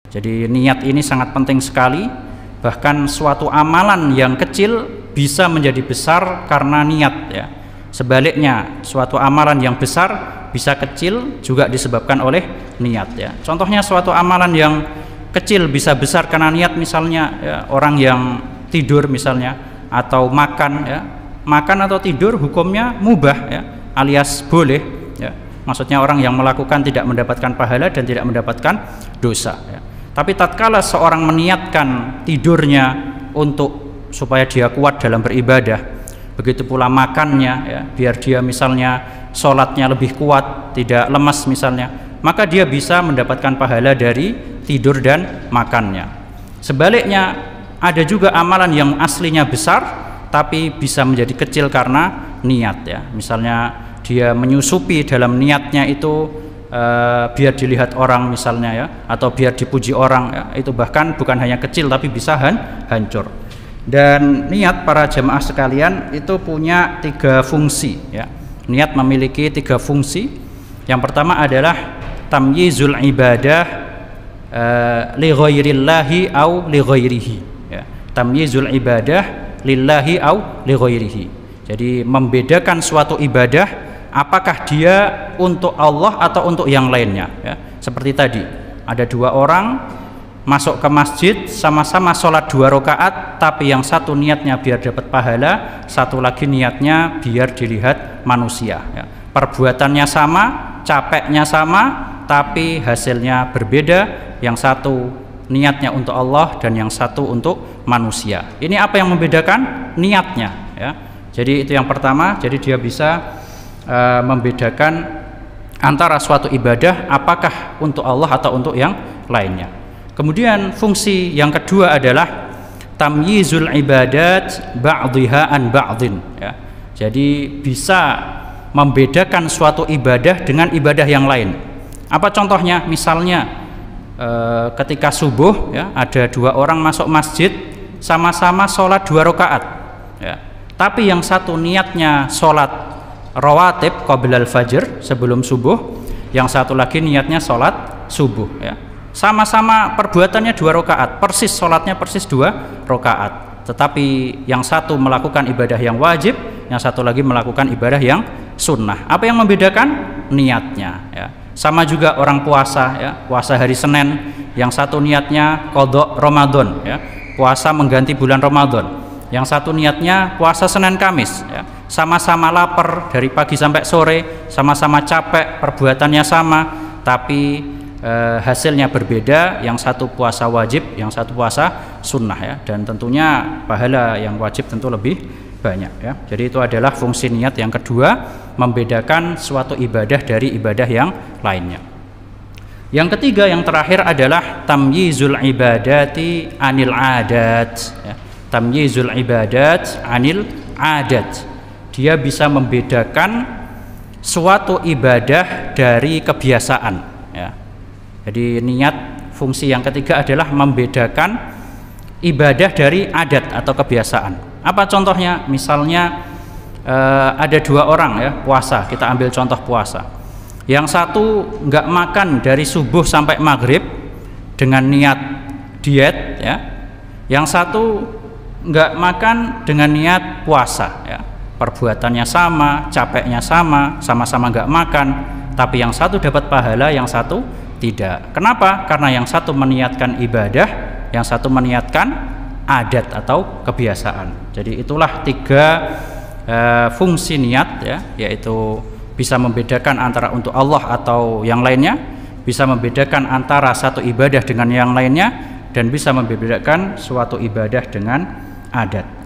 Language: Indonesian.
Jadi niat ini sangat penting sekali. Bahkan suatu amalan yang kecil bisa menjadi besar karena niat ya. Sebaliknya, suatu amalan yang besar bisa kecil juga disebabkan oleh niat ya. Contohnya suatu amalan yang kecil bisa besar karena niat, misalnya ya, orang yang tidur misalnya, atau makan ya. Makan atau tidur hukumnya mubah ya, alias boleh ya. Maksudnya orang yang melakukan tidak mendapatkan pahala dan tidak mendapatkan dosa ya. Tapi tatkala seorang meniatkan tidurnya untuk supaya dia kuat dalam beribadah, begitu pula makannya ya, biar dia misalnya sholatnya lebih kuat, tidak lemas misalnya, maka dia bisa mendapatkan pahala dari tidur dan makannya. Sebaliknya, ada juga amalan yang aslinya besar tapi bisa menjadi kecil karena niat ya. Misalnya dia menyusupi dalam niatnya itu biar dilihat orang misalnya ya, atau biar dipuji orang ya, itu bahkan bukan hanya kecil tapi bisa hancur. Dan niat, para jemaah sekalian, itu punya 3 fungsi ya. Niat memiliki 3 fungsi. Yang pertama adalah tamyizul ibadah li ghairillahi au li ghairihi ya. Tamyizul ibadah lillahi au li ghairihi. Jadi membedakan suatu ibadah apakah dia untuk Allah atau untuk yang lainnya ya. Seperti tadi, ada 2 orang masuk ke masjid, sama-sama sholat 2 rakaat, tapi yang satu niatnya biar dapat pahala, satu lagi niatnya biar dilihat manusia ya. Perbuatannya sama, capeknya sama, tapi hasilnya berbeda. Yang satu niatnya untuk Allah dan yang satu untuk manusia. Ini apa yang membedakan? Niatnya ya. Jadi itu yang pertama. Jadi dia bisa membedakan antara suatu ibadah apakah untuk Allah atau untuk yang lainnya. Kemudian fungsi yang kedua adalah tamyizul ibadat ba'dhiha an ba'dhin ya. Jadi bisa membedakan suatu ibadah dengan ibadah yang lain. Apa contohnya? Misalnya ketika subuh ya, ada 2 orang masuk masjid, sama-sama sholat 2 rakaat ya. Tapi yang satu niatnya sholat rawatib qablal fajr, sebelum subuh, yang satu lagi niatnya sholat subuh ya. Sama-sama perbuatannya 2 rakaat, persis sholatnya persis 2 rakaat, tetapi yang satu melakukan ibadah yang wajib, yang satu lagi melakukan ibadah yang sunnah. Apa yang membedakan? Niatnya ya. Sama juga orang puasa ya, puasa hari Senin, yang satu niatnya qadha Ramadan ya, puasa mengganti bulan Ramadan. Yang satu niatnya puasa Senin Kamis ya. Sama-sama lapar dari pagi sampai sore, sama-sama capek, perbuatannya sama, tapi hasilnya berbeda. Yang satu puasa wajib, yang satu puasa sunnah ya. Dan tentunya pahala yang wajib tentu lebih banyak ya. Jadi itu adalah fungsi niat yang kedua, membedakan suatu ibadah dari ibadah yang lainnya. Yang ketiga, yang terakhir adalah tamyizul ibadati anil adat ya. Tamyizul ibadat anil adat. Dia bisa membedakan suatu ibadah dari kebiasaan ya. Jadi niat, fungsi yang ketiga adalah membedakan ibadah dari adat atau kebiasaan. Apa contohnya? Misalnya ada 2 orang ya puasa, kita ambil contoh puasa. Yang satu nggak makan dari subuh sampai maghrib dengan niat diet ya. Yang satu nggak makan dengan niat puasa ya. Perbuatannya sama, capeknya sama, sama-sama nggak makan, tapi yang satu dapat pahala, yang satu tidak. Kenapa? Karena yang satu meniatkan ibadah, yang satu meniatkan adat atau kebiasaan. Jadi itulah 3 fungsi niat ya, yaitu bisa membedakan antara untuk Allah atau yang lainnya, bisa membedakan antara satu ibadah dengan yang lainnya, dan bisa membedakan suatu ibadah dengan adat.